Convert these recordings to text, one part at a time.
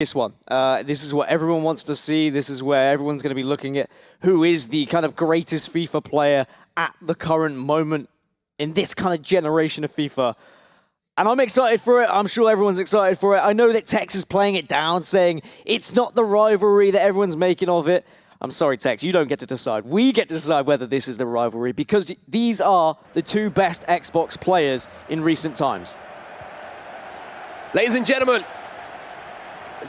This one. This is what everyone wants to see. This is where everyone's going to be looking at who is the kind of greatest FIFA player at the current moment in this kind of generation of FIFA. And I'm excited for it. I'm sure everyone's excited for it. I know that Tex is playing it down, saying it's not the rivalry that everyone's making of it. I'm sorry, Tex, you don't get to decide. We get to decide whether this is the rivalry because these are the two best Xbox players in recent times. Ladies and gentlemen,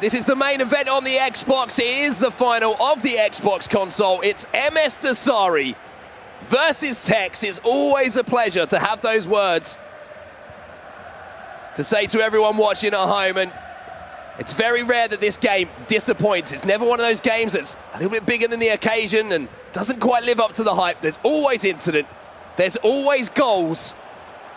this is the main event on the Xbox. It is the final of the Xbox console. It's msdossary versus Tex. It's always a pleasure to have those words to say to everyone watching at home, and it's very rare that this game disappoints. It's never one of those games that's a little bit bigger than the occasion and doesn't quite live up to the hype. There's always incident, there's always goals,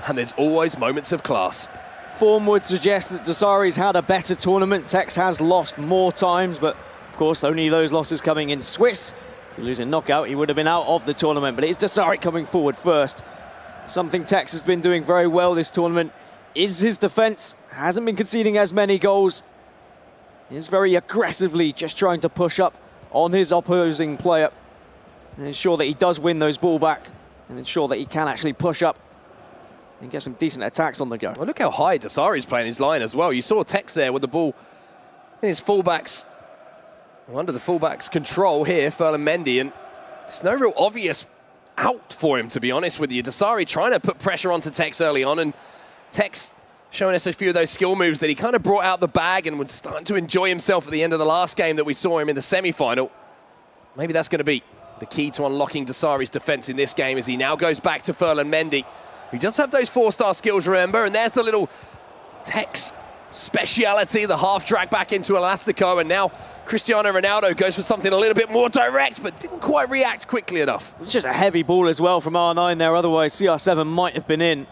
and there's always moments of class. Form would suggest that Msdossary's had a better tournament. Tex has lost more times, but of course only those losses coming in Swiss. If you lose in knockout, he would have been out of the tournament, but it's Msdossary coming forward first. Something Tex has been doing very well this tournament is his defense. Hasn't been conceding as many goals. He's very aggressively just trying to push up on his opposing player and ensure that he does win those ball back and ensure that he can actually push up and get some decent attacks on the go. Well, look how high Msdossary's playing his line as well. You saw Tex there with the ball in his fullbacks, under the fullback's control here, Mendy, and there's no real obvious out for him, to be honest with you. Msdossary trying to put pressure onto Tex early on, and Tex showing us a few of those skill moves that he kind of brought out the bag and was starting to enjoy himself at the end of the last game that we saw him in the semi-final. Maybe that's going to be the key to unlocking Msdossary's defense in this game as he now goes back to Mendy. He does have those 4-star skills, remember, and there's the little Tex speciality, the half drag back into Elastico, and now Cristiano Ronaldo goes for something a little bit more direct, but didn't quite react quickly enough. It's just a heavy ball as well from R9 there, otherwise CR7 might have been in.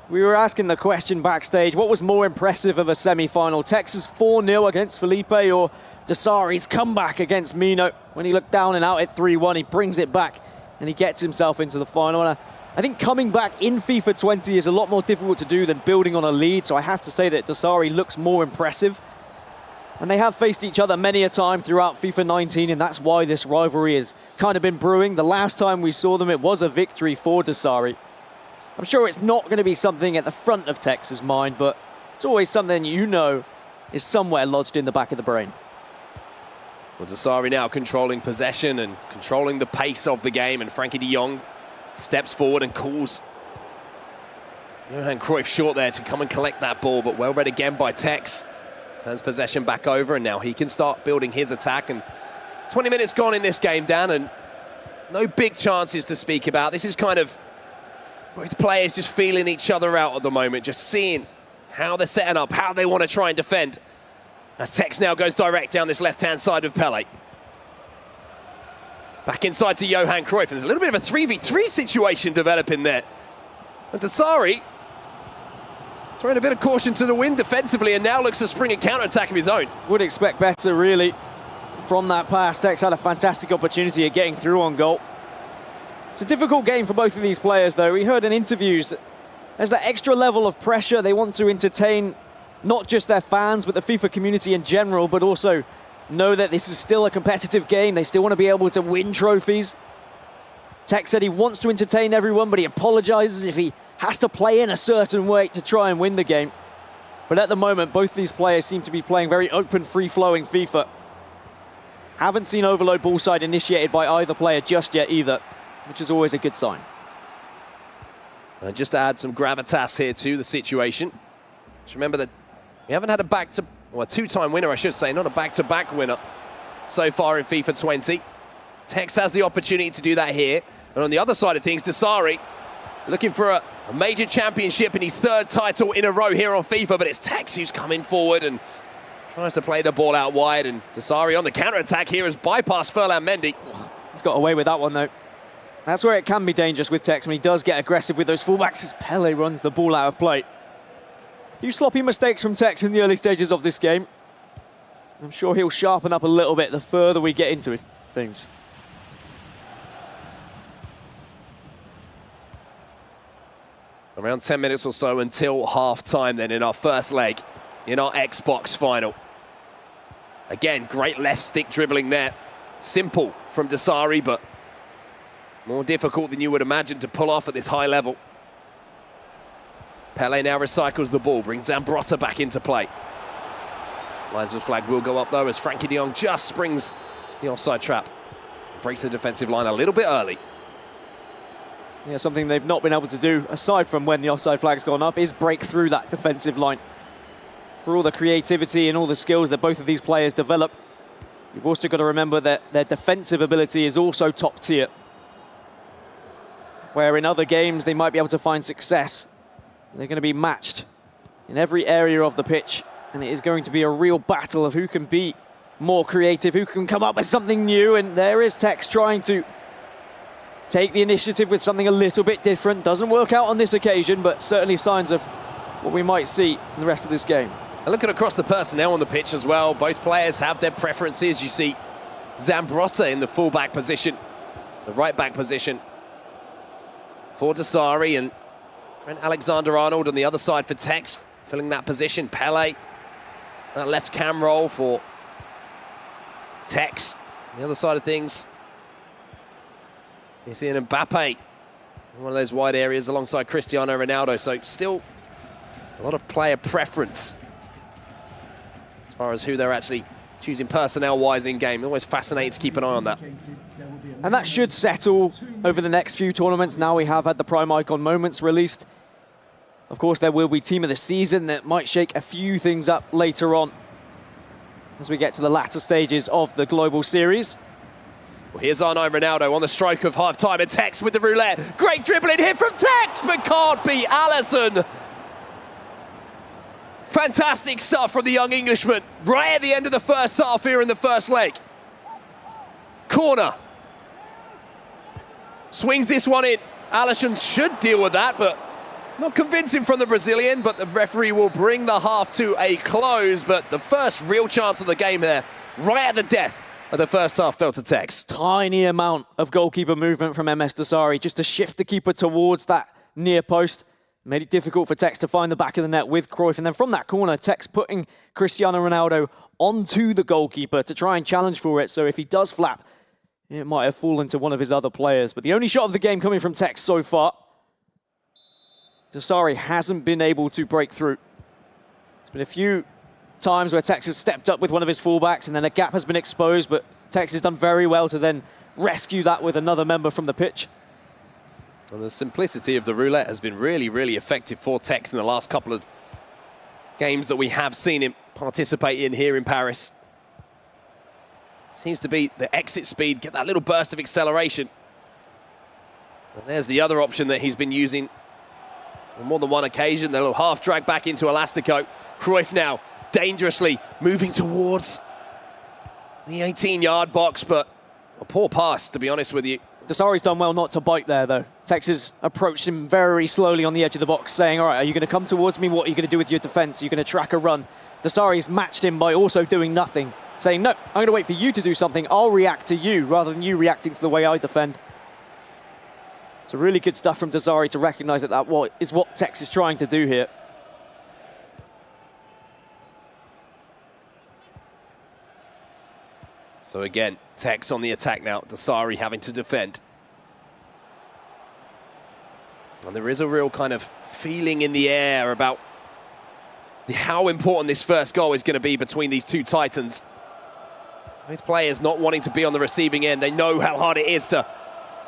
We were asking the question backstage, what was more impressive of a semi-final? Tex's 4-0 against Felipe or Msdossary's comeback against Mino? When he looked down and out at 3-1, he brings it back and he gets himself into the final. And I think coming back in FIFA 20 is a lot more difficult to do than building on a lead, so I have to say that Msdossary looks more impressive. And they have faced each other many a time throughout FIFA 19, and that's why this rivalry has kind of been brewing. The last time we saw them, it was a victory for Msdossary. I'm sure it's not going to be something at the front of Tex's mind, but it's always something you know is somewhere lodged in the back of the brain. Well, Msdossary now controlling possession and controlling the pace of the game, and Frankie de Jong steps forward and calls Johan Cruyff short there to come and collect that ball, but well read again by Tex. Turns possession back over, and now he can start building his attack. And 20 minutes gone in this game, Dan, and no big chances to speak about. This is kind of both players just feeling each other out at the moment, just seeing how they're setting up, how they want to try and defend. As Tex now goes direct down this left-hand side of Pele. Back inside to Johan Cruyff, and there's a little bit of a 3v3 situation developing there. And Msdossary throwing a bit of caution to the wind defensively, and now looks to spring a counter-attack of his own. Would expect better, really, from that pass. Tex had a fantastic opportunity of getting through on goal. It's a difficult game for both of these players, though. We heard in interviews there's that extra level of pressure. They want to entertain not just their fans, but the FIFA community in general, but also know that this is still a competitive game. They still want to be able to win trophies. Tex said he wants to entertain everyone, but he apologizes if he has to play in a certain way to try and win the game. But at the moment, both these players seem to be playing very open, free-flowing FIFA. Haven't seen overload ballside initiated by either player just yet either, which is always a good sign. And just to add some gravitas here to the situation. Just remember that we haven't had a two-time winner, I should say, not a back-to-back winner so far in FIFA 20. Tex has the opportunity to do that here. And on the other side of things, Msdossary looking for a major championship in his third title in a row here on FIFA, but it's Tex who's coming forward and tries to play the ball out wide, and Msdossary on the counter-attack here has bypassed Mendy. He's got away with that one, though. That's where it can be dangerous with Tex when he does get aggressive with those fullbacks as Pele runs the ball out of play. A few sloppy mistakes from Tex in the early stages of this game. I'm sure he'll sharpen up a little bit the further we get into things. Around 10 minutes or so until half-time then in our first leg in our Xbox final. Again, great left stick dribbling there. Simple from Msdossary, but more difficult than you would imagine to pull off at this high level. Pele now recycles the ball, brings Zambrotta back into play. Linesman's flag will go up though as Frankie de Jong just springs the offside trap. Breaks the defensive line a little bit early. Yeah, something they've not been able to do, aside from when the offside flag's gone up, is break through that defensive line. For all the creativity and all the skills that both of these players develop, you've also got to remember that their defensive ability is also top tier. Where in other games they might be able to find success, they're going to be matched in every area of the pitch. And it is going to be a real battle of who can be more creative, who can come up with something new. And there is Tex trying to take the initiative with something a little bit different. Doesn't work out on this occasion, but certainly signs of what we might see in the rest of this game. And looking across the personnel on the pitch as well, both players have their preferences. You see Zambrotta in the full-back position, the right-back position for Msdossary, and Trent Alexander-Arnold on the other side for Tex, filling that position. Pele, that left cam role for Tex. On the other side of things, you see an Mbappe in one of those wide areas alongside Cristiano Ronaldo. So still a lot of player preference as far as who they're actually choosing personnel-wise in-game. Always fascinating to keep an eye on that. And that should settle over the next few tournaments. Now we have had the Prime Icon moments released. Of course, there will be Team of the Season that might shake a few things up later on as we get to the latter stages of the Global Series. Well, here's R9 Ronaldo on the stroke of half-time, and Tex with the roulette. Great dribbling here from Tex, but can't beat Alisson. Fantastic stuff from the young Englishman, right at the end of the first half here in the first leg. Corner. Swings this one in. Alisson should deal with that, but not convincing from the Brazilian, but the referee will bring the half to a close. But the first real chance of the game there, right at the death of the first half, fell to Tex. Tiny amount of goalkeeper movement from Msdossary just to shift the keeper towards that near post. Made it difficult for Tex to find the back of the net with Cruyff. And then from that corner, Tex putting Cristiano Ronaldo onto the goalkeeper to try and challenge for it. So if he does flap, it might have fallen to one of his other players. But the only shot of the game coming from Tex so far. Msdossary hasn't been able to break through. There's been a few times where Tex has stepped up with one of his fullbacks and then a gap has been exposed, but Tex has done very well to then rescue that with another member from the pitch. And the simplicity of the roulette has been really, really effective for Tex in the last couple of games that we have seen him participate in here in Paris. Seems to be the exit speed, get that little burst of acceleration. And there's the other option that he's been using on more than one occasion, the little half drag back into Elastico. Cruyff now dangerously moving towards the 18-yard box, but a poor pass, to be honest with you. Msdossary's done well not to bite there, though. Tex has approached him very slowly on the edge of the box, saying, all right, are you going to come towards me? What are you going to do with your defense? Are you going to track a run? Msdossary's matched him by also doing nothing, saying, no, I'm going to wait for you to do something. I'll react to you rather than you reacting to the way I defend. It's really good stuff from Msdossary to recognize that that is what Tex is trying to do here. So again, Tex on the attack now, Msdossary having to defend. And there is a real kind of feeling in the air about how important this first goal is going to be between these two titans. Both players not wanting to be on the receiving end. They know how hard it is to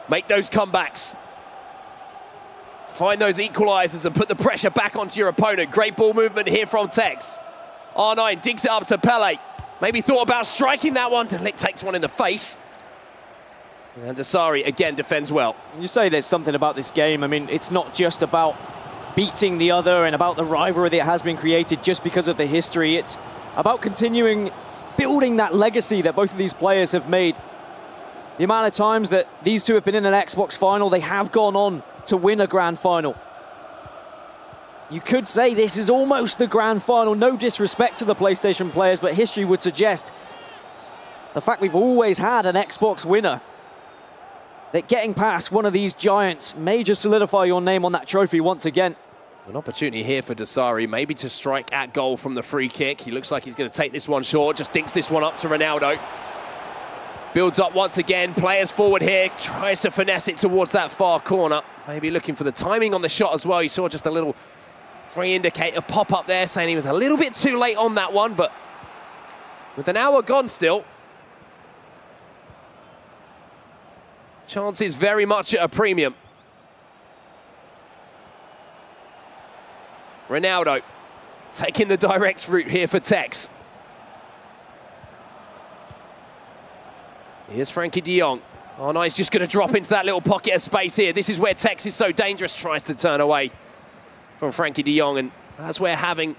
make those comebacks. Find those equalizers and put the pressure back onto your opponent. Great ball movement here from Tex. R9 digs it up to Pele. Maybe thought about striking that one. De Ligt takes one in the face. And Msdossary again defends well. You say there's something about this game. I mean, it's not just about beating the other and about the rivalry that has been created just because of the history. It's about continuing building that legacy that both of these players have made. The amount of times that these two have been in an Xbox final, they have gone on to win a grand final. You could say this is almost the grand final. No disrespect to the PlayStation players, but history would suggest the fact we've always had an Xbox winner, that getting past one of these giants may just solidify your name on that trophy once again. An opportunity here for Msdossary, maybe to strike at goal from the free kick. He looks like he's going to take this one short, just dinks this one up to Ronaldo. Builds up once again, players forward here, tries to finesse it towards that far corner. Maybe looking for the timing on the shot as well. You saw just a little free indicator pop up there saying he was a little bit too late on that one, but with an hour gone still, chances very much at a premium. Ronaldo taking the direct route here for Tex. Here's Frankie de Jong. Oh no, he's just going to drop into that little pocket of space here. This is where Tex is so dangerous, tries to turn away from Frankie de Jong, and that's where having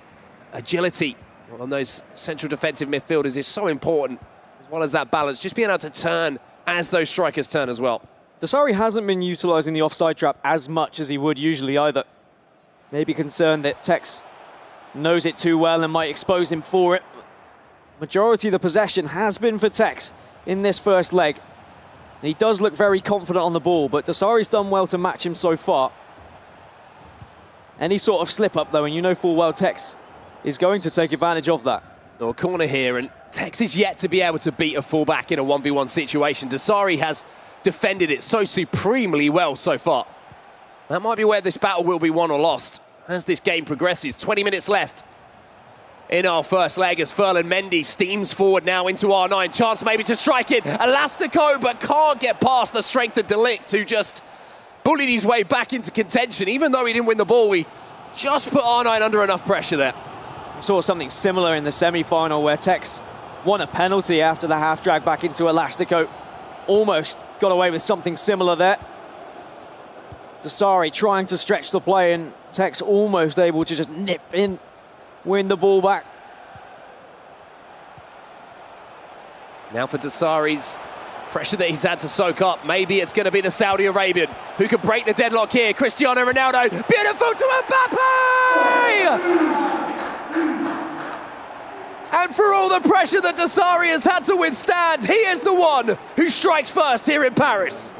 agility on those central defensive midfielders is so important, as well as that balance, just being able to turn as those strikers turn as well. Msdossary hasn't been utilising the offside trap as much as he would usually either. Maybe concerned that Tex knows it too well and might expose him for it. Majority of the possession has been for Tex in this first leg. He does look very confident on the ball, but Msdossary's done well to match him so far. Any sort of slip-up, though, and you know full well Tex is going to take advantage of that. A corner here, and Tex is yet to be able to beat a fullback in a 1v1 situation. Msdossary has defended it so supremely well so far. That might be where this battle will be won or lost as this game progresses. 20 minutes left in our first leg as Ferland Mendy steams forward now into R9. Chance maybe to strike it. Elastico, but can't get past the strength of Delict, who just bullied his way back into contention. Even though he didn't win the ball, we just put R9 under enough pressure there. We saw something similar in the semi-final where Tex won a penalty after the half drag back into Elastico. Almost got away with something similar there. Msdossary trying to stretch the play, and Tex almost able to just nip in, win the ball back. Now for Msdossary's pressure that he's had to soak up. Maybe it's going to be the Saudi Arabian who can break the deadlock here. Cristiano Ronaldo, beautiful to Mbappe! And for all the pressure that Msdossary has had to withstand, he is the one who strikes first here in Paris.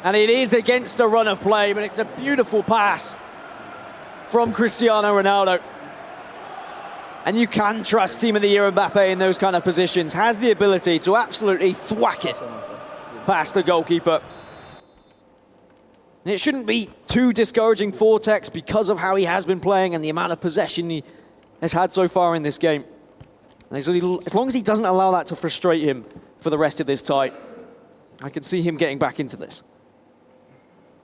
And it is against the run of play, but it's a beautiful pass from Cristiano Ronaldo. And you can trust Team of the Year Mbappe in those kind of positions. Has the ability to absolutely thwack it past the goalkeeper. And it shouldn't be too discouraging for Tex because of how he has been playing and the amount of possession he has had so far in this game. And as long as he doesn't allow that to frustrate him for the rest of this tie, I can see him getting back into this.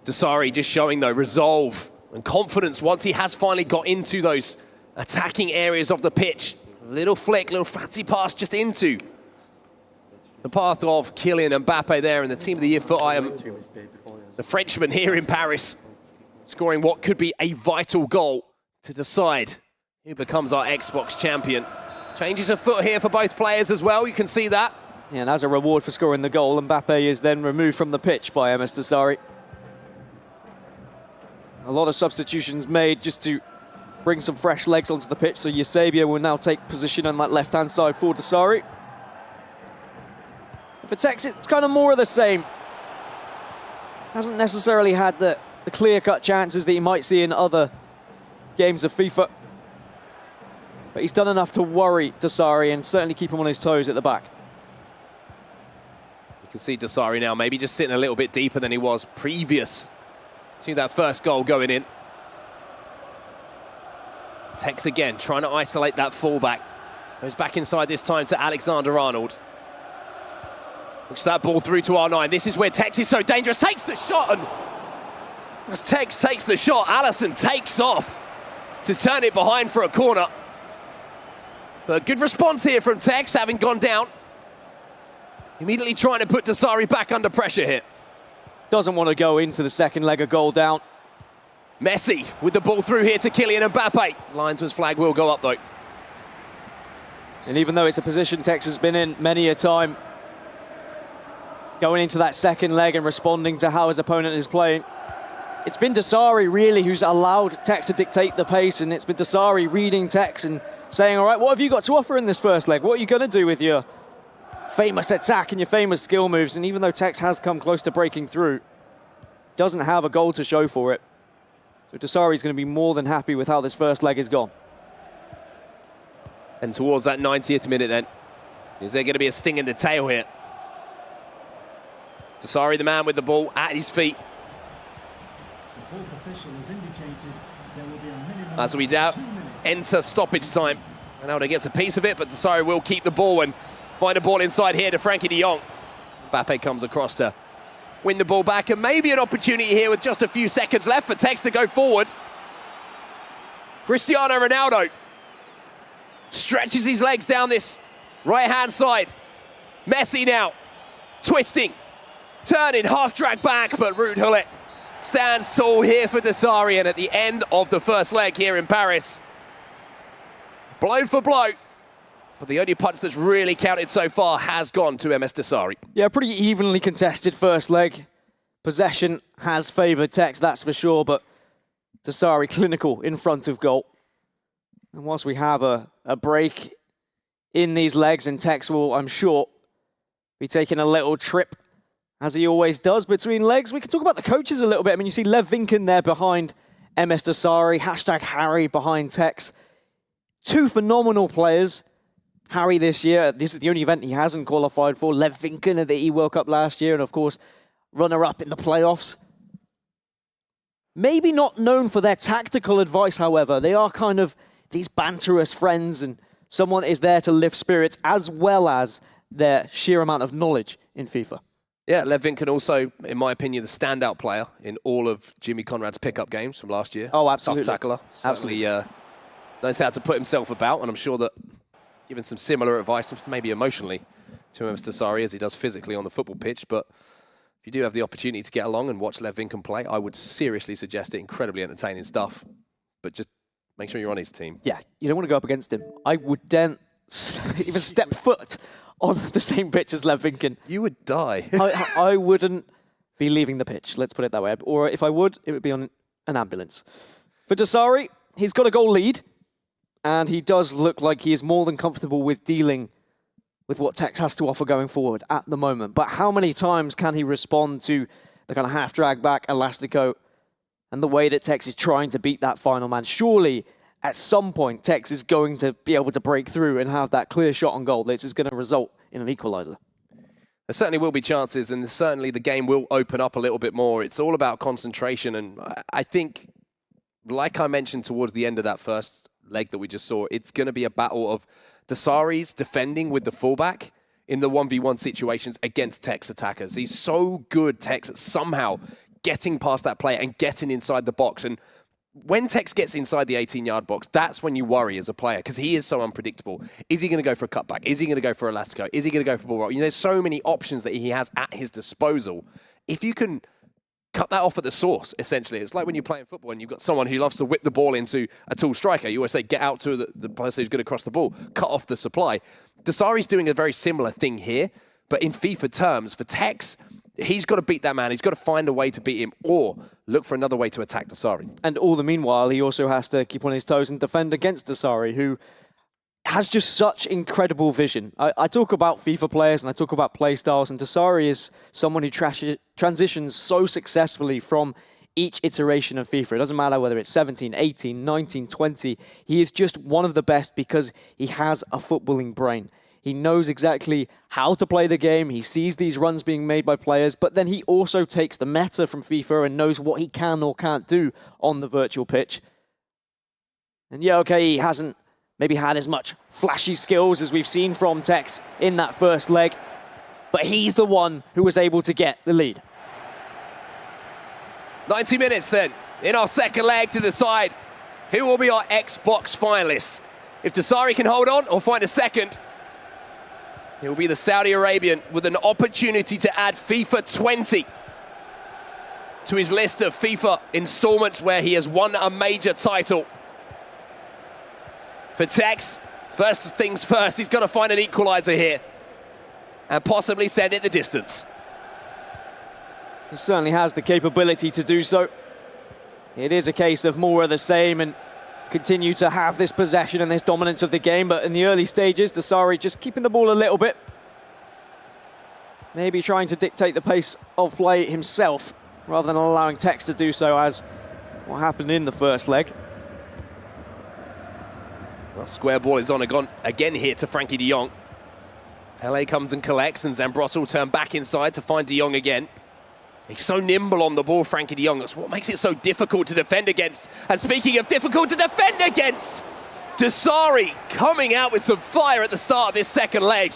Msdossary just showing, though, resolve and confidence once he has finally got into those attacking areas of the pitch. Little flick, little fancy pass just into the path of Kylian Mbappe there, and the Team of the Year for the Frenchman here in Paris, scoring what could be a vital goal to decide who becomes our Xbox champion. Changes of foot here for both players as well, you can see that. Yeah, and as a reward for scoring the goal, Mbappe is then removed from the pitch by Msdossary. A lot of substitutions made just to bring some fresh legs onto the pitch, so Eusebio will now take position on that left-hand side for Msdossary. For Tex, it's kind of more of the same. Hasn't necessarily had the clear-cut chances that you might see in other games of FIFA. But he's done enough to worry Msdossary and certainly keep him on his toes at the back. You can see Msdossary now maybe just sitting a little bit deeper than he was previous to that first goal going in. Tex again, trying to isolate that fullback. Goes back inside this time to Alexander-Arnold. Looks that ball through to R9. This is where Tex is so dangerous. Takes the shot, and as Tex takes the shot, Allison takes off to turn it behind for a corner. But a good response here from Tex, having gone down. Immediately trying to put Msdossary back under pressure here. Doesn't want to go into the second leg of goal down. Messi with the ball through here to Kylian Mbappe. Linesman's flag will go up though. And even though it's a position Tex has been in many a time, going into that second leg and responding to how his opponent is playing, it's been Msdossary really who's allowed Tex to dictate the pace, and it's been Msdossary reading Tex and saying, all right, what have you got to offer in this first leg? What are you going to do with your famous attack and your famous skill moves? And even though Tex has come close to breaking through, doesn't have a goal to show for it. So So Msdossary is going to be more than happy with how this first leg has gone. And towards that 90th minute then, is there going to be a sting in the tail here? Msdossary, the man with the ball at his feet. As we enter stoppage time. Ronaldo gets a piece of it, but Msdossary will keep the ball and find a ball inside here to Frankie de Jong. Mbappe comes across to win the ball back, and maybe an opportunity here with just a few seconds left for Tex to go forward. Cristiano Ronaldo stretches his legs down this right-hand side. Messi now twisting, turning, half drag back, but Ruud Gullit stands tall here for Msdossary, and at the end of the first leg here in Paris, blow for blow, but the only punch that's really counted so far has gone to MS Msdossary. Yeah, pretty evenly contested first leg. Possession has favoured Tex, that's for sure, but Msdossary clinical in front of goal. And whilst we have a break in these legs, and Tex will, I'm sure, be taking a little trip, as he always does, between legs, we can talk about the coaches a little bit. I mean, you see Lev Vinken there behind MS Msdossary, hashtag Harry behind Tex. Two phenomenal players. Harry this year, this is the only event he hasn't qualified for. Lev Vinken at the E-World Cup last year, and of course, runner-up in the playoffs. Maybe not known for their tactical advice, however. They are kind of these banterous friends, and someone is there to lift spirits, as well as their sheer amount of knowledge in FIFA. Yeah, Lev Vinken also, in my opinion, the standout player in all of Jimmy Conrad's pickup games from last year. Oh, absolutely. Tough tackler. Certainly knows how to put himself about, and I'm sure that given some similar advice, maybe emotionally, to Msdossary as he does physically on the football pitch. But if you do have the opportunity to get along and watch Lev Vinken play, I would seriously suggest it. Incredibly entertaining stuff. But just make sure you're on his team. Yeah, you don't want to go up against him. I wouldn't even step foot on the same pitch as Lev Vinken. You would die. I wouldn't be leaving the pitch, let's put it that way. Or if I would, it would be on an ambulance. For Msdossary, he's got a goal lead, and he does look like he is more than comfortable with dealing with what Tex has to offer going forward at the moment. But how many times can he respond to the kind of half drag back Elastico and the way that Tex is trying to beat that final man? Surely, at some point, Tex is going to be able to break through and have that clear shot on goal. This is going to result in an equaliser. There certainly will be chances, and certainly the game will open up a little bit more. It's all about concentration, and I think, like I mentioned towards the end of that first leg that we just saw, it's going to be a battle of Msdossary's defending with the fullback in the 1v1 situations against Tex attackers. He's so good, Tex, at somehow getting past that player and getting inside the box. And when Tex gets inside the 18-yard box, that's when you worry as a player, because he is so unpredictable. Is he going to go for a cutback? Is he going to go for Elastico? Is he going to go for ball roll? You know, there's so many options that he has at his disposal. If you can cut that off at the source, essentially. It's like when you're playing football and you've got someone who loves to whip the ball into a tall striker. You always say, get out to the person who's going to cross the ball, cut off the supply. Msdossary's doing a very similar thing here, but in FIFA terms, for Tex, he's got to beat that man. He's got to find a way to beat him or look for another way to attack Msdossary. And all the meanwhile, he also has to keep on his toes and defend against Msdossary, who has just such incredible vision. I talk about FIFA players and I talk about play styles, and Msdossary is someone who transitions so successfully from each iteration of FIFA. It doesn't matter whether it's 17, 18, 19, 20. He is just one of the best because he has a footballing brain. He knows exactly how to play the game. He sees these runs being made by players, but then he also takes the meta from FIFA and knows what he can or can't do on the virtual pitch. And yeah, okay, he hasn't maybe had as much flashy skills as we've seen from Tex in that first leg, but he's the one who was able to get the lead. 90 minutes then, in our second leg to decide who will be our Xbox finalist. If Msdossary can hold on or find a second, it will be the Saudi Arabian with an opportunity to add FIFA 20 to his list of FIFA installments where he has won a major title. For Tex, first things first, he's got to find an equaliser here and possibly send it the distance. He certainly has the capability to do so. It is a case of more of the same and continue to have this possession and this dominance of the game, but in the early stages, Msdossary just keeping the ball a little bit. Maybe trying to dictate the pace of play himself rather than allowing Tex to do so, as what happened in the first leg. Well, square ball is on again here to Frankie de Jong. LA comes and collects, and Zambrotta will turn back inside to find de Jong again. He's so nimble on the ball, Frankie de Jong. That's what makes it so difficult to defend against. And speaking of difficult to defend against, Msdossary coming out with some fire at the start of this second leg.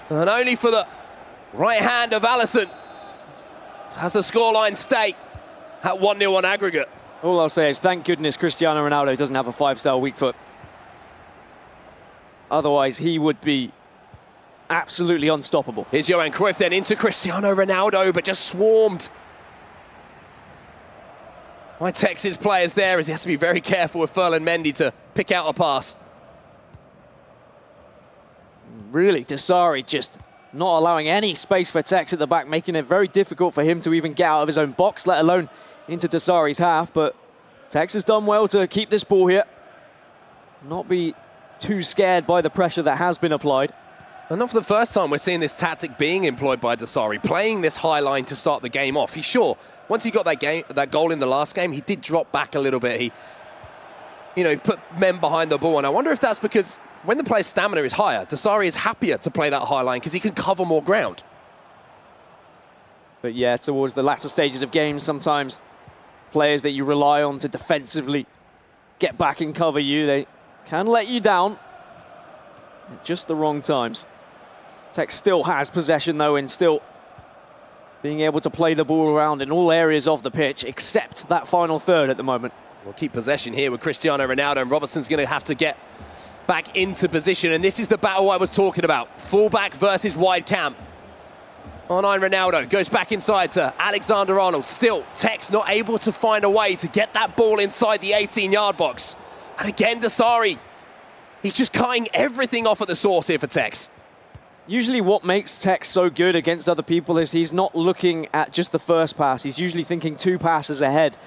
And only for the right hand of Alisson has the scoreline stay at 1-0 on aggregate. All I'll say is thank goodness Cristiano Ronaldo doesn't have a 5-star weak foot. Otherwise, he would be absolutely unstoppable. Here's Johan Cruyff then into Cristiano Ronaldo, but just swarmed by Texas players there, as he has to be very careful with Ferland Mendy to pick out a pass. Really, Msdossary just not allowing any space for Tex at the back, making it very difficult for him to even get out of his own box, let alone into Msdossary's half. But Tex has done well to keep this ball here, not be too scared by the pressure that has been applied. And not for the first time we're seeing this tactic being employed by Msdossary, playing this high line to start the game off. He's sure, once he got that goal in the last game, he did drop back a little bit. He, put men behind the ball. And I wonder if that's because when the player's stamina is higher, Msdossary is happier to play that high line because he can cover more ground. But yeah, towards the latter stages of games, sometimes players that you rely on to defensively get back and cover you, they can let you down at just the wrong times. Tex still has possession, though, and still being able to play the ball around in all areas of the pitch, except that final third at the moment. We'll keep possession here with Cristiano Ronaldo, and Robertson's going to have to get back into position. And this is the battle I was talking about. Fullback versus wide cam. R9 Ronaldo goes back inside to Alexander-Arnold. Still, Tex not able to find a way to get that ball inside the 18-yard box. And again, Msdossary, he's just cutting everything off at the source here for Tex. Usually what makes Tex so good against other people is he's not looking at just the first pass. He's usually thinking 2 passes ahead.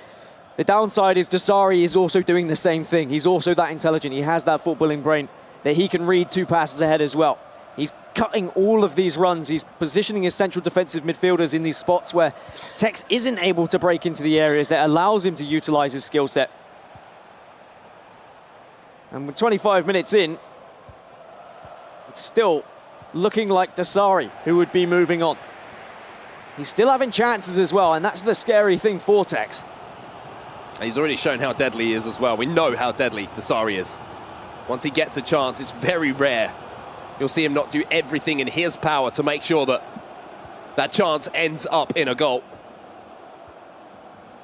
The downside is Msdossary is also doing the same thing. He's also that intelligent. He has that footballing brain that he can read 2 passes ahead as well. He's cutting all of these runs. He's positioning his central defensive midfielders in these spots where Tex isn't able to break into the areas that allows him to utilize his skill set. And with 25 minutes in, it's still looking like Msdossary who would be moving on. He's still having chances as well, and that's the scary thing for Tex. He's already shown how deadly he is as well. We know how deadly Msdossary is. Once he gets a chance, it's very rare you'll see him not do everything in his power to make sure that that chance ends up in a goal.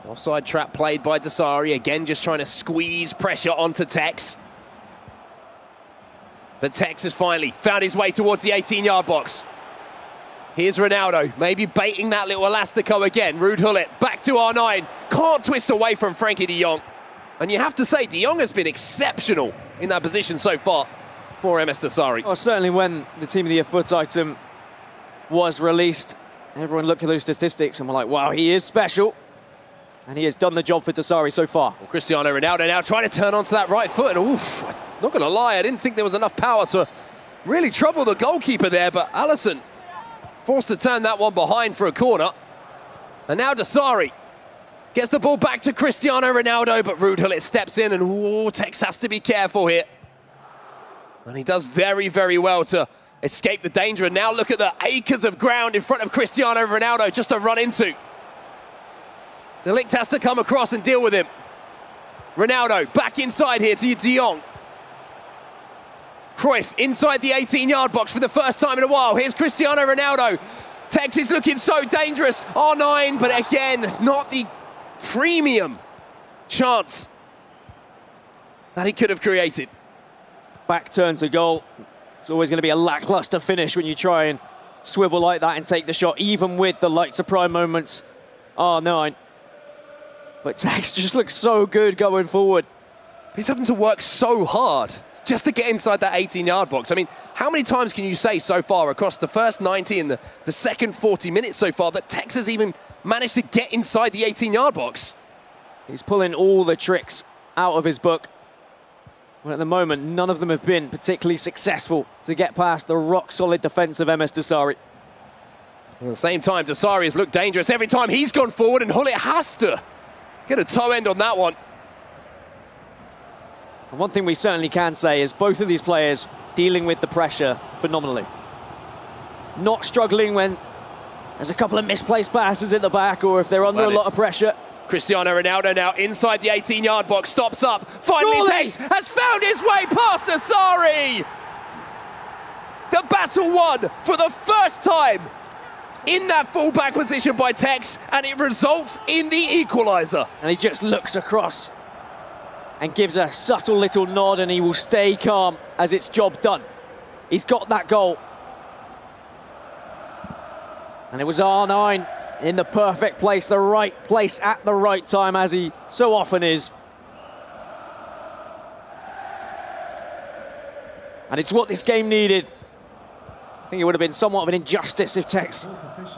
Offside trap played by Msdossary, again just trying to squeeze pressure onto Tex. But Tex has finally found his way towards the 18-yard box. Here's Ronaldo, maybe baiting that little elastico again. Ruud Gullit back to R9. Can't twist away from Frankie de Jong. And you have to say, de Jong has been exceptional in that position so far for Msdossary. Well, certainly when the team of the year foot item was released, everyone looked at those statistics and were like, wow, he is special. And he has done the job for Msdossary so far. Well, Cristiano Ronaldo now trying to turn onto that right foot. And oof, not going to lie, I didn't think there was enough power to really trouble the goalkeeper there. But Alisson forced to turn that one behind for a corner. And now Msdossary gets the ball back to Cristiano Ronaldo, but Ruud Gullit steps in, and ooh, Tex has to be careful here. And he does very, very well to escape the danger. And now look at the acres of ground in front of Cristiano Ronaldo just to run into. De Ligt has to come across and deal with him. Ronaldo back inside here to de Jong. Cruyff inside the 18-yard box for the first time in a while. Here's Cristiano Ronaldo. Tex is looking so dangerous. R9, but again, not the premium chance that he could have created. Back turn to goal. It's always going to be a lackluster finish when you try and swivel like that and take the shot, even with the lights of prime moments. R9. But Tex just looks so good going forward. He's having to work so hard just to get inside that 18-yard box. I mean, how many times can you say so far across the first 90 and the second 40 minutes so far that Tex has even managed to get inside the 18-yard box? He's pulling all the tricks out of his book. Well, at the moment, none of them have been particularly successful to get past the rock-solid defence of Msdossary. At the same time, Msdossary has looked dangerous every time he's gone forward, and Gullit has to Get a toe end on that one. And one thing we certainly can say is both of these players dealing with the pressure phenomenally. Not struggling when there's a couple of misplaced passes at the back or if they're under a lot of pressure. Cristiano Ronaldo now inside the 18-yard box, stops up, finally has found his way past Msdossary. The battle won for the first time in that full-back position by Tex, and it results in the equaliser. And he just looks across and gives a subtle little nod, and he will stay calm as it's job done. He's got that goal. And it was R9 in the perfect place, the right place at the right time, as he so often is. And it's what this game needed. I think it would have been somewhat of an injustice if Tex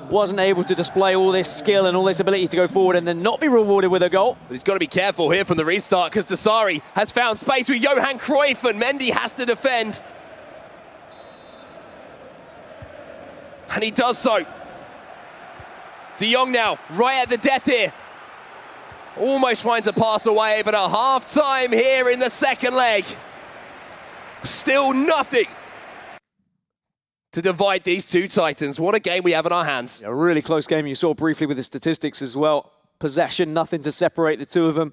wasn't able to display all this skill and all this ability to go forward and then not be rewarded with a goal. But he's got to be careful here from the restart, because Msdossary has found space with Johan Cruyff, and Mendy has to defend. And he does so. De Jong now, right at the death here. Almost finds a pass away, but at half-time here in the second leg, still nothing to divide these two Titans. What a game we have in our hands. A really close game. You saw briefly with the statistics as well. Possession, nothing to separate the two of them.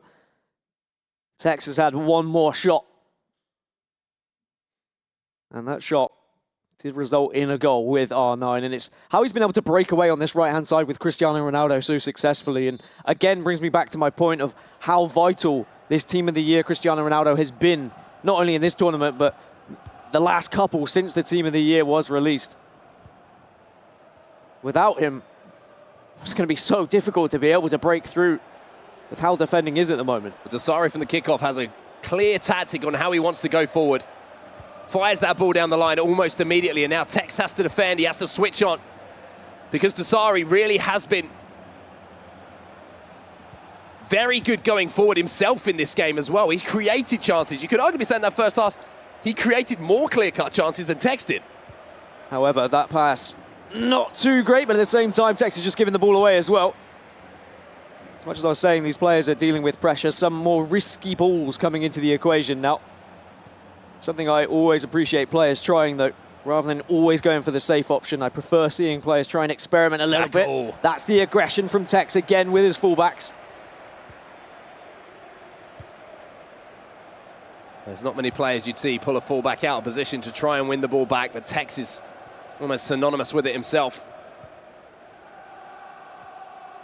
Tex has had one more shot. And that shot did result in a goal with R9, and it's how he's been able to break away on this right-hand side with Cristiano Ronaldo so successfully. And again, brings me back to my point of how vital this Team of the Year Cristiano Ronaldo has been, not only in this tournament, but the last couple since the Team of the Year was released. Without him, it's going to be so difficult to be able to break through with how defending is at the moment. Msdossary from the kickoff has a clear tactic on how he wants to go forward. Fires that ball down the line almost immediately, and now Tex has to defend. He has to switch on, because Msdossary really has been very good going forward himself in this game as well. He's created chances. You could arguably say in that first half, he created more clear-cut chances than Tex did. However, that pass, not too great, but at the same time, Tex is just giving the ball away as well. As much as I was saying, these players are dealing with pressure, some more risky balls coming into the equation now. Something I always appreciate players trying, though, rather than always going for the safe option. I prefer seeing players try and experiment a little bit. That's the aggression from Tex again with his fullbacks. There's not many players you'd see pull a fullback out of position to try and win the ball back, but Tex is almost synonymous with it himself.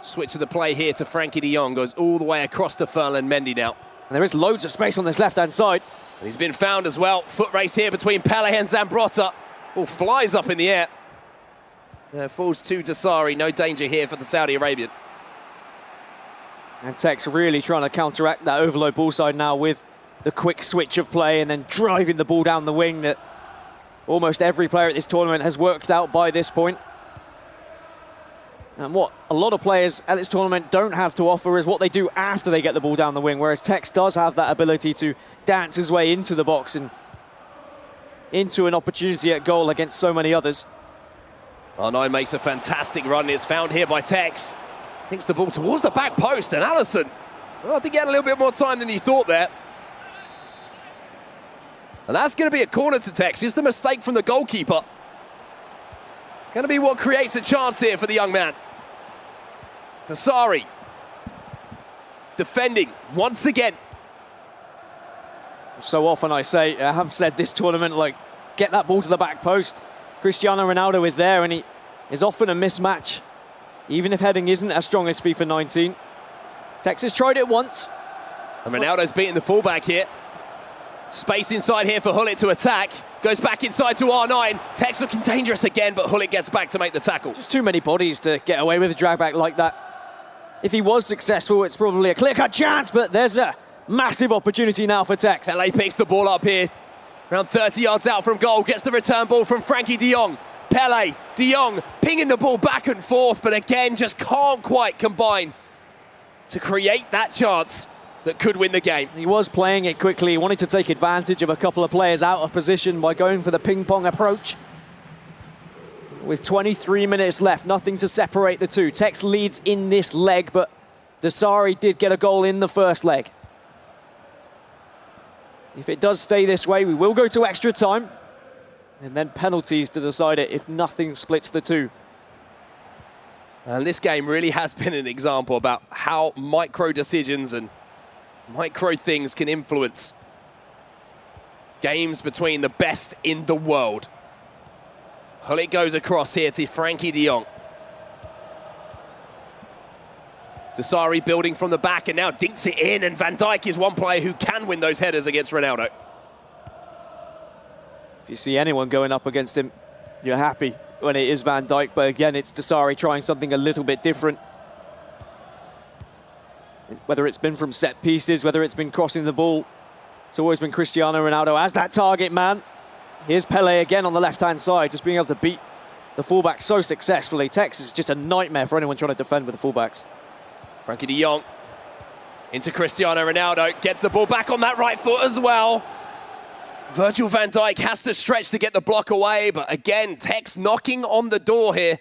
Switch of the play here to Frankie de Jong, goes all the way across to Ferland Mendy now. And there is loads of space on this left-hand side. And he's been found as well. Foot race here between Pele and Zambrotta. Ball flies up in the air. Falls to Msdossary. No danger here for the Saudi Arabian. And Tex really trying to counteract that overload ball side now with the quick switch of play and then driving the ball down the wing that almost every player at this tournament has worked out by this point. And what a lot of players at this tournament don't have to offer is what they do after they get the ball down the wing, whereas Tex does have that ability to dance his way into the box and into an opportunity at goal against so many others. R9 makes a fantastic run. It's found here by Tex. Takes the ball towards the back post, and Allison, well, I think he had a little bit more time than he thought there. And that's going to be a corner to Tex. Just the mistake from the goalkeeper. Going to be what creates a chance here for the young man. Msdossary defending once again. So often I have said this tournament, like, get that ball to the back post. Cristiano Ronaldo is there, and he is often a mismatch, even if heading isn't as strong as FIFA 19. Tex has tried it once. And Ronaldo's beating the fullback here. Space inside here for Hullet to attack. Goes back inside to R9. Tex looking dangerous again, but Hullet gets back to make the tackle. Just too many bodies to get away with a drag back like that. If he was successful, it's probably a clear-cut chance, but there's a massive opportunity now for Tex. Pele picks the ball up here. Around 30 yards out from goal. Gets the return ball from Frankie de Jong. Pele, de Jong pinging the ball back and forth, but again, just can't quite combine to create that chance that could win the game. He was playing it quickly. He wanted to take advantage of a couple of players out of position by going for the ping-pong approach. With 23 minutes left, nothing to separate the two. Tex leads in this leg, but Msdossary did get a goal in the first leg. If it does stay this way, we will go to extra time. And then penalties to decide it if nothing splits the two. And this game really has been an example about how micro decisions and micro things can influence games between the best in the world. Hullet goes across here to Frankie de Jong. Msdossary building from the back and now dinks it in, and Van Dijk is one player who can win those headers against Ronaldo. If you see anyone going up against him, you're happy when it is Van Dijk, but again, it's Msdossary trying something a little bit different. Whether it's been from set pieces, whether it's been crossing the ball, it's always been Cristiano Ronaldo as that target man. Here's Pele again on the left-hand side, just being able to beat the fullback so successfully. Tex is just a nightmare for anyone trying to defend with the fullbacks. Frankie de Jong into Cristiano Ronaldo, gets the ball back on that right foot as well. Virgil van Dijk has to stretch to get the block away, but again, Tex knocking on the door here.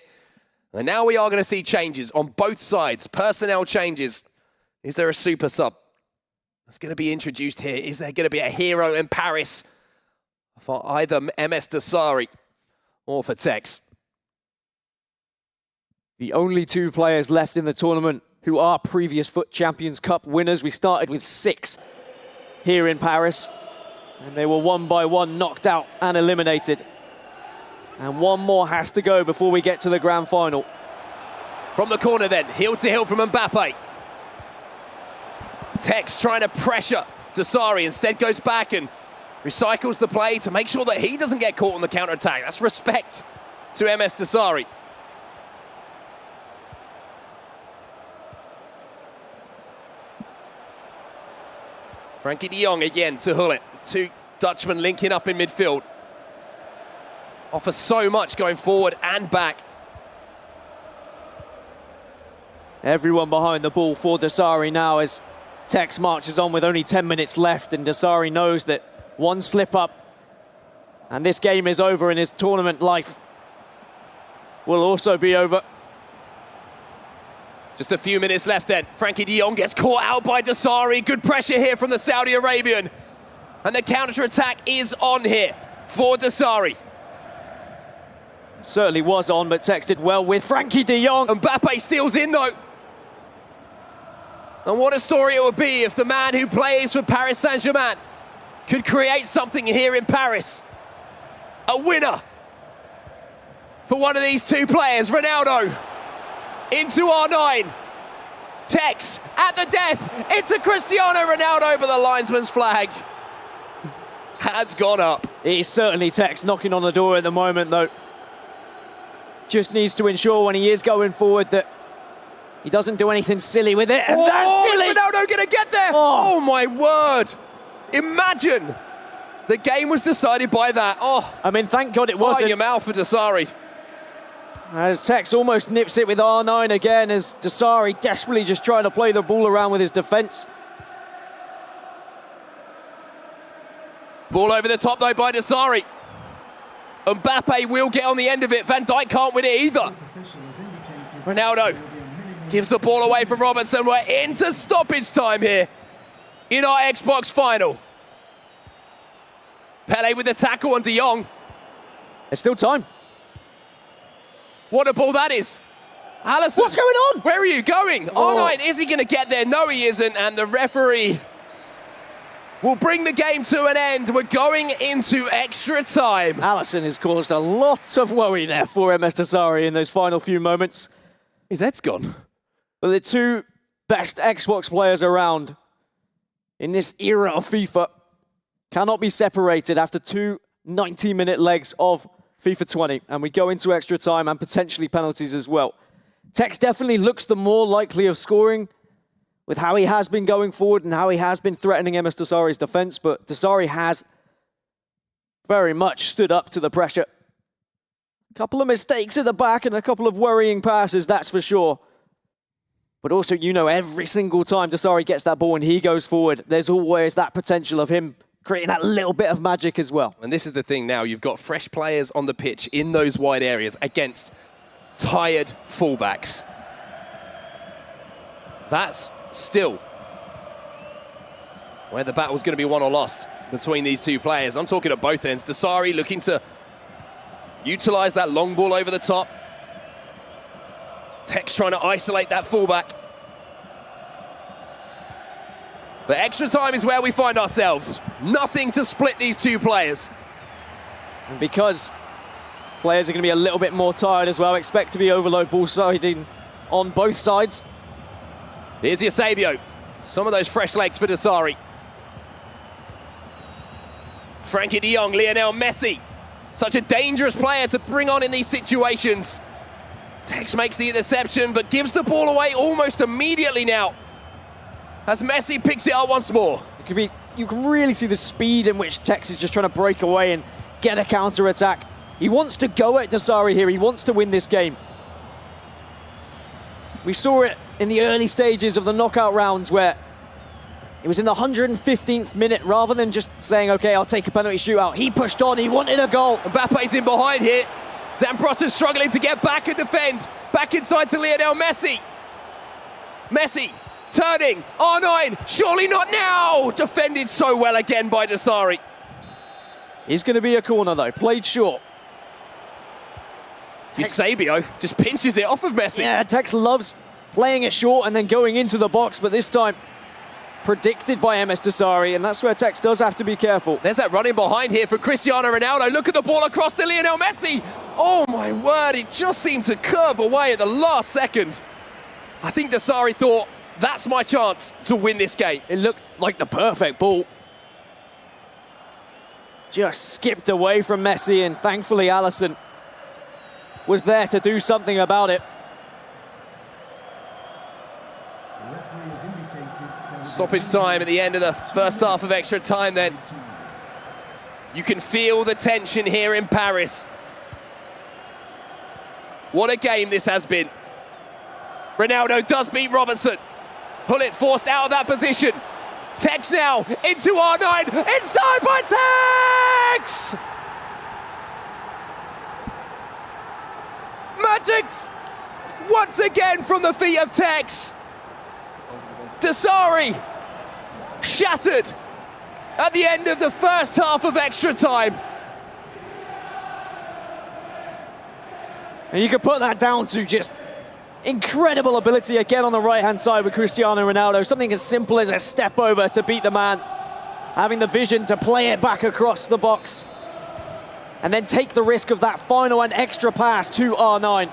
And now we are going to see changes on both sides, personnel changes. Is there a super sub that's going to be introduced here? Is there going to be a hero in Paris for either Msdossary or for Tex? The only two players left in the tournament who are previous FUT Champions Cup winners. We started with 6 here in Paris, and they were one by one knocked out and eliminated. And one more has to go before we get to the grand final. From the corner then, heel to heel from Mbappe. Tex trying to pressure Msdossary, instead goes back and recycles the play to make sure that he doesn't get caught on the counter-attack. That's respect to Msdossary. Frankie de Jong again to Hullet. Two Dutchmen linking up in midfield. Offers so much going forward and back. Everyone behind the ball for Msdossary now as Tex marches on with only 10 minutes left, and Msdossary knows that one slip up and this game is over, and his tournament life will also be over. Just a few minutes left then. Frankie de Jong gets caught out by Msdossary. Good pressure here from the Saudi Arabian. And the counter-attack is on here for Msdossary. Certainly was on, but Tex did well with Frankie de Jong. Mbappe steals in though. And what a story it would be if the man who plays for Paris Saint-Germain could create something here in Paris. A winner for one of these two players, Ronaldo. Into R9, Tex at the death, into Cristiano Ronaldo, but the linesman's flag has gone up. It is certainly Tex knocking on the door at the moment though. Just needs to ensure when he is going forward that he doesn't do anything silly with it, and that's silly! Is Ronaldo gonna get there? Oh my word! Imagine the game was decided by that. Oh, I mean, thank God it wasn't. your mouth for Msdossary. As Tex almost nips it with R9 again, as Msdossary desperately just trying to play the ball around with his defence. Ball over the top though by Msdossary. Mbappe will get on the end of it. Van Dijk can't win it either. Ronaldo gives the ball away from Robertson. We're into stoppage time here in our Xbox final. Pele with the tackle on de Jong. There's still time. What a ball that is. Alisson. What's going on? Where are you going? R9, is he going to get there? No, he isn't. And the referee will bring the game to an end. We're going into extra time. Alisson has caused a lot of worry there for Msdossary in those final few moments. His head's gone. But the two best Xbox players around in this era of FIFA cannot be separated after two 90-minute legs of FIFA 20. And we go into extra time and potentially penalties as well. Tex definitely looks the more likely of scoring with how he has been going forward and how he has been threatening Msdossary's defence, but Msdossary has very much stood up to the pressure. A couple of mistakes at the back and a couple of worrying passes, that's for sure. But also, you know, every single time Msdossary gets that ball and he goes forward, there's always that potential of him creating that little bit of magic as well. And this is the thing now, you've got fresh players on the pitch in those wide areas against tired fullbacks. That's still where the battle's going to be won or lost between these two players. I'm talking at both ends. Msdossary looking to utilize that long ball over the top. Tex trying to isolate that fullback. But extra time is where we find ourselves. Nothing to split these two players. And because players are going to be a little bit more tired as well, expect to be overload ball siding on both sides. Here's Eusebio. Some of those fresh legs for Msdossary. Frankie de Jong, Lionel Messi. Such a dangerous player to bring on in these situations. Tex makes the interception, but gives the ball away almost immediately now, as Messi picks it up once more. You can really see the speed in which Tex is just trying to break away and get a counter-attack. He wants to go at Msdossary here. He wants to win this game. We saw it in the early stages of the knockout rounds where it was in the 115th minute, rather than just saying, okay, I'll take a penalty shootout. He pushed on, he wanted a goal. Mbappe's in behind here. Zambrotta's struggling to get back and defend. Back inside to Lionel Messi. Messi turning, R9, surely not now! Defended so well again by Msdossary. It's going to be a corner though, played short. Eusebio just pinches it off of Messi. Yeah, Tex loves playing it short and then going into the box, but this time predicted by Msdossary, and that's where Tex does have to be careful. There's that running behind here for Cristiano Ronaldo. Look at the ball across to Lionel Messi. Oh my word, it just seemed to curve away at the last second. I think Msdossary thought, that's my chance to win this game. It looked like the perfect ball. Just skipped away from Messi, and thankfully Alisson was there to do something about it. Stoppage time at the end of the first half of extra time then. You can feel the tension here in Paris. What a game this has been. Ronaldo does beat Robertson. Hullet forced out of that position. Tex now into R9, inside by Tex! Magic once again from the feet of Tex. Msdossary shattered at the end of the first half of extra time. And you can put that down to just incredible ability again on the right-hand side with Cristiano Ronaldo. Something as simple as a step over to beat the man. Having the vision to play it back across the box. And then take the risk of that final and extra pass to R9.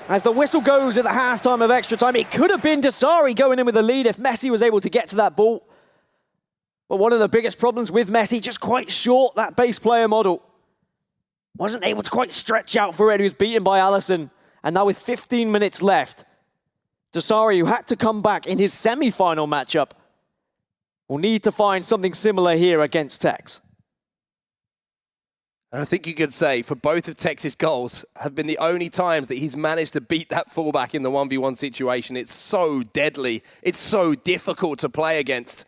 As the whistle goes at the halftime of extra time, it could have been Msdossary going in with the lead if Messi was able to get to that ball. But one of the biggest problems with Messi, just quite short, that base player model. Wasn't able to quite stretch out for it. He was beaten by Alisson. And now with 15 minutes left, Msdossary, who had to come back in his semi-final matchup, will need to find something similar here against Tex. And I think you could say for both of Tex's goals have been the only times that he's managed to beat that fullback in the 1v1 situation. It's so deadly. It's so difficult to play against.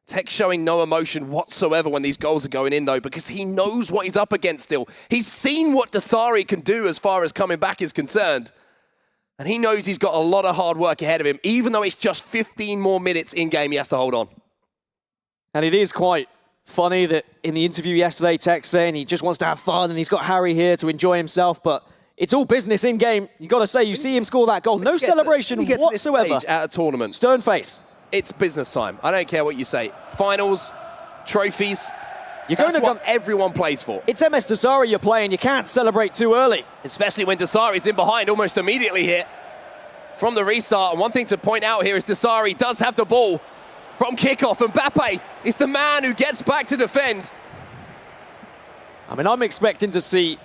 Tex showing no emotion whatsoever when these goals are going in, though, because he knows what he's up against still. He's seen what Msdossary can do as far as coming back is concerned. And he knows he's got a lot of hard work ahead of him, even though it's just 15 more minutes in-game he has to hold on. And it is quite funny that in the interview yesterday, Tex saying he just wants to have fun and he's got Harry here to enjoy himself, but it's all business in-game. You got to say, you see him score that goal, no celebration whatsoever. To this stage at a tournament. Stern face. It's business time. I don't care what you say. Finals, trophies, That's what everyone plays for. It's Msdossary you're playing. You can't celebrate too early. Especially when Msdossary's in behind almost immediately here from the restart. And one thing to point out here is Msdossary does have the ball from kickoff. And Mbappe is the man who gets back to defend. I mean, I'm expecting to see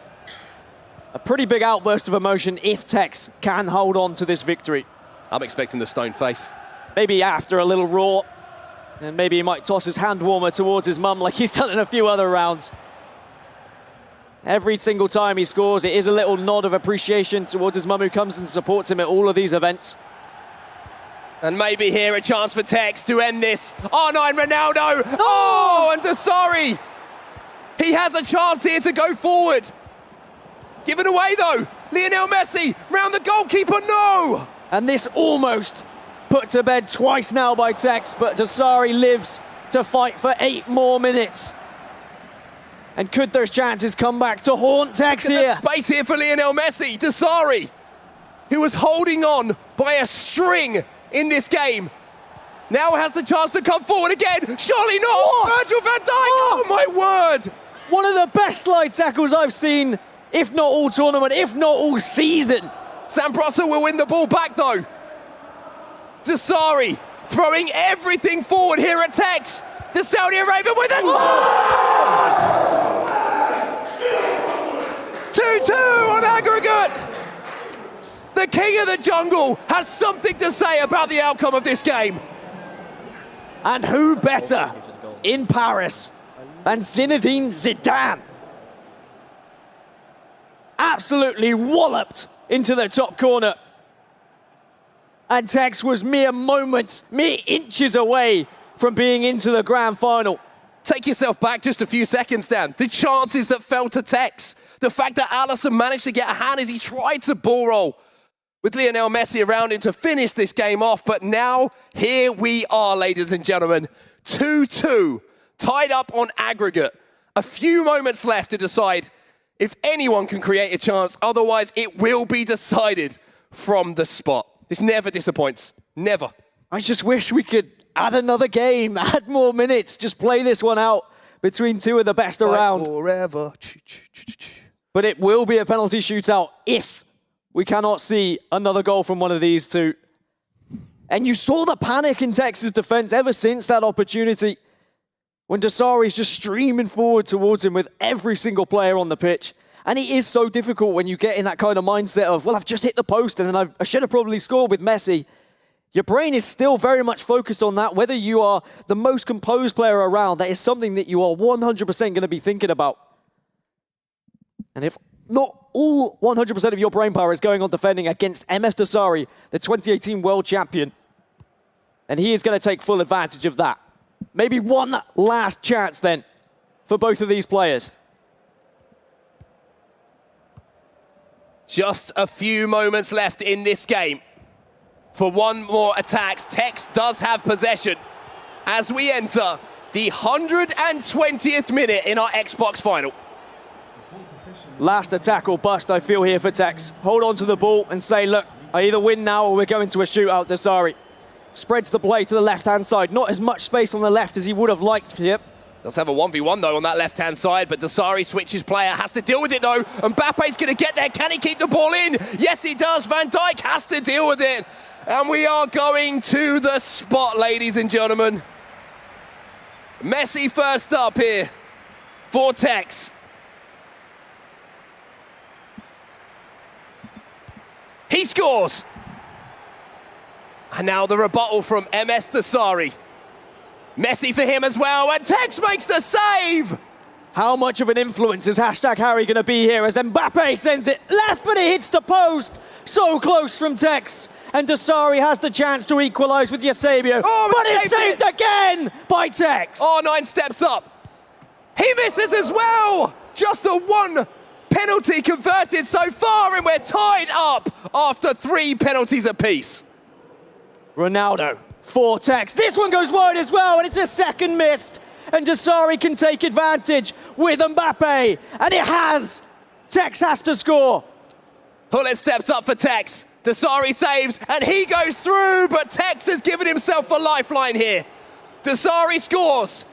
a pretty big outburst of emotion if Tex can hold on to this victory. I'm expecting the stone face. Maybe after a little roar, and maybe he might toss his hand warmer towards his mum like he's done in a few other rounds. Every single time he scores, it is a little nod of appreciation towards his mum who comes and supports him at all of these events. And maybe here a chance for Tex to end this. R9 Ronaldo. Oh, and Msdossary. He has a chance here to go forward. Given away though. Lionel Messi round the goalkeeper. No. And this almost put to bed twice now by Tex, but Msdossary lives to fight for 8 more minutes. And could those chances come back to haunt Tex here? Space here for Lionel Messi. Msdossary, who was holding on by a string in this game, now has the chance to come forward again. Surely not. What? Virgil van Dijk. Oh my word. One of the best slide tackles I've seen, if not all tournament, if not all season. Zambrotta will win the ball back though. Msdossary throwing everything forward here at Tex. The Saudi Arabia with a 2-2 on aggregate. The king of the jungle has something to say about the outcome of this game. And who better in Paris than Zinedine Zidane? Absolutely walloped into the top corner. And Tex was mere moments, mere inches away from being into the grand final. Take yourself back just a few seconds, Dan. The chances that fell to Tex. The fact that Allison managed to get a hand as he tried to ball roll with Lionel Messi around him to finish this game off. But now, here we are, ladies and gentlemen. 2-2, tied up on aggregate. A few moments left to decide if anyone can create a chance. Otherwise, it will be decided from the spot. This never disappoints. Never. I just wish we could add another game, add more minutes, just play this one out between two of the best around. Forever. But it will be a penalty shootout if we cannot see another goal from one of these two. And you saw the panic in Texas defense ever since that opportunity when Msdossary's just streaming forward towards him with every single player on the pitch. And it is so difficult when you get in that kind of mindset of, well, I've just hit the post and then I should have probably scored with Messi. Your brain is still very much focused on that. Whether you are the most composed player around, that is something that you are 100% going to be thinking about. And if not all 100% of your brain power is going on defending against Msdossary, the 2018 world champion, then he is going to take full advantage of that. Maybe one last chance then for both of these players. Just a few moments left in this game for one more attack. Tex does have possession as we enter the 120th minute in our Xbox final. Last attack or bust, I feel, here for Tex. Hold on to the ball and say, look, I either win now or we're going to a shootout. Msdossary spreads the play to the left-hand side. Not as much space on the left as he would have liked here. Does have a 1v1 though on that left-hand side, but Msdossary switches player, has to deal with it though. Mbappe's going to get there. Can he keep the ball in? Yes, he does. Van Dijk has to deal with it. And we are going to the spot, ladies and gentlemen. Messi first up here for Tex. He scores. And now the rebuttal from Msdossary. Messi for him as well, and Tex makes the save! How much of an influence is #Harry going to be here as Mbappe sends it left, but it hits the post. So close from Tex. And Msdossary has the chance to equalise with Eusebio. Oh, but it's saved again by Tex. R9 steps up. He misses as well. Just the one penalty converted so far, and we're tied up after 3 penalties apiece. Ronaldo for Tex. This one goes wide as well, and it's a second missed. And Msdossary can take advantage with Mbappe, and it has. Tex has to score. Hullet steps up for Tex. Msdossary saves, and he goes through, but Tex has given himself a lifeline here. Msdossary scores,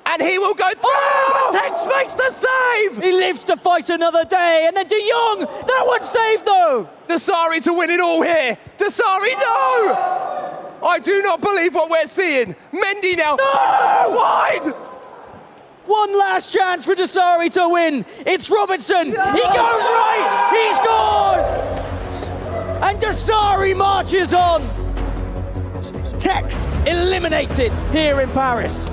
and he will go through, but Tex makes the save! He lives to fight another day, and then De Jong, that one's saved though! Msdossary to win it all here. Msdossary, no! I do not believe what we're seeing. Mendy now, no! Wide! One last chance for Msdossary to win. It's Robertson. Yeah. He goes right. He scores. And Msdossary marches on. Tex eliminated here in Paris.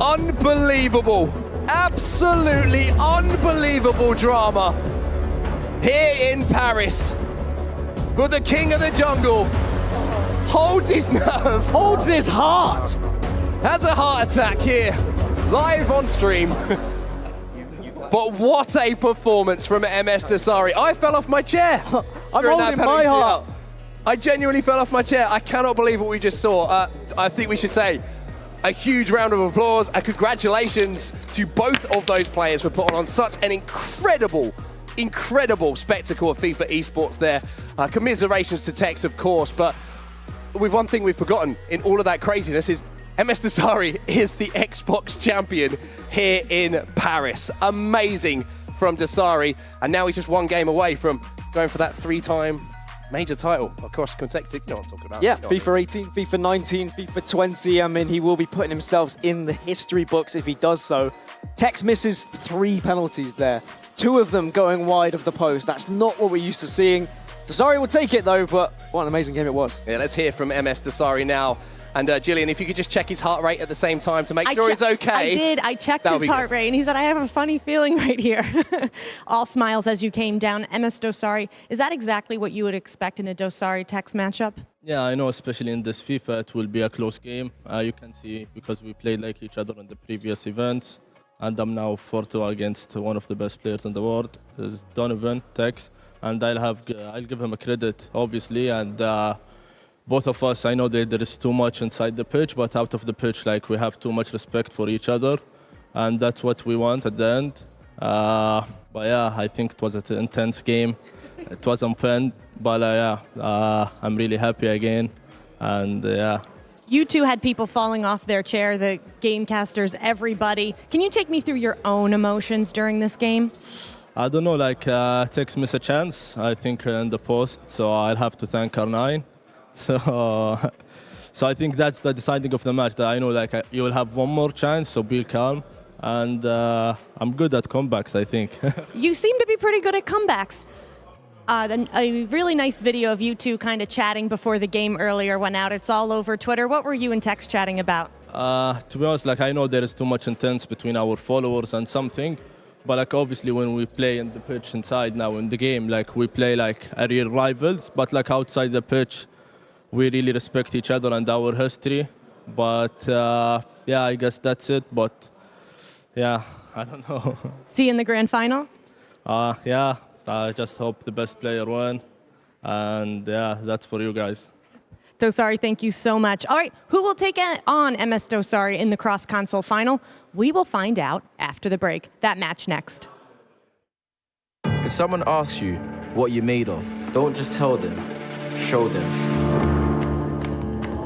Unbelievable. Absolutely unbelievable drama here in Paris. But the king of the jungle holds his nerve. Holds his heart. Has a heart attack here, live on stream. But what a performance from Msdossary. I fell off my chair. I'm holding my heart. I genuinely fell off my chair. I cannot believe what we just saw. I think we should say a huge round of applause and congratulations to both of those players for putting on such an incredible spectacle of FIFA esports there. Commiserations to Tex, of course, but with one thing we've forgotten in all of that craziness is Msdossary is the Xbox champion here in Paris. Amazing from Dossary, and now he's just one game away from going for that 3-time major title across consecutive. You know what I'm talking about. Yeah, FIFA 18, FIFA 19, FIFA 20. I mean, he will be putting himself in the history books if he does so. Tex misses 3 penalties there, 2 of them going wide of the post. That's not what we're used to seeing. Dossary will take it though, but what an amazing game it was. Yeah, let's hear from Msdossary now. And Gillian, if you could just check his heart rate at the same time to make sure he's okay. I did. I checked his heart rate, and he said, I have a funny feeling right here. All smiles as you came down. Msdossary, is that exactly what you would expect in a Dossary-Tex matchup? Yeah, I know, especially in this FIFA, it will be a close game. You can see, because we played like each other in the previous events, and I'm now 4-2 against one of the best players in the world, is Donovan, Tex, and I'll give him a credit, obviously, and both of us, I know that there is too much inside the pitch, but out of the pitch, like, we have too much respect for each other, and that's what we want at the end. But yeah, I think it was an intense game. It was unplanned, but yeah, I'm really happy again, and yeah. You two had people falling off their chair, the gamecasters, everybody. Can you take me through your own emotions during this game? I don't know, like, Tex missed a chance, I think, in the post, so I'll have to thank R9. So I think that's the deciding of the match, that I know, like, you will have one more chance, so be calm. And I'm good at comebacks, I think. You seem to be pretty good at comebacks. A really nice video of you two kind of chatting before the game earlier went out. It's all over Twitter. What were you and Tex chatting about? To be honest, like, I know there is too much intense between our followers and something. But like, obviously, when we play in the pitch inside now in the game, like, we play like a real rivals. But like, outside the pitch, we really respect each other and our history. But yeah, I guess that's it. But yeah, I don't know. See you in the grand final? Yeah, I just hope the best player win. And yeah, that's for you guys. Dossary, thank you so much. All right, who will take on Msdossary in the cross-console final? We will find out after the break. That match next. If someone asks you what you're made of, don't just tell them, show them.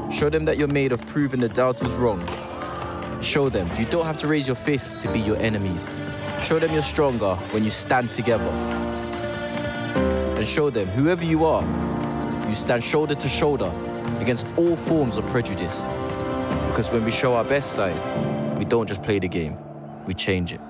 Show them that you're made of proving the doubters wrong. Show them you don't have to raise your fists to beat your enemies. Show them you're stronger when you stand together. And show them, whoever you are, you stand shoulder to shoulder against all forms of prejudice. Because when we show our best side, we don't just play the game, we change it.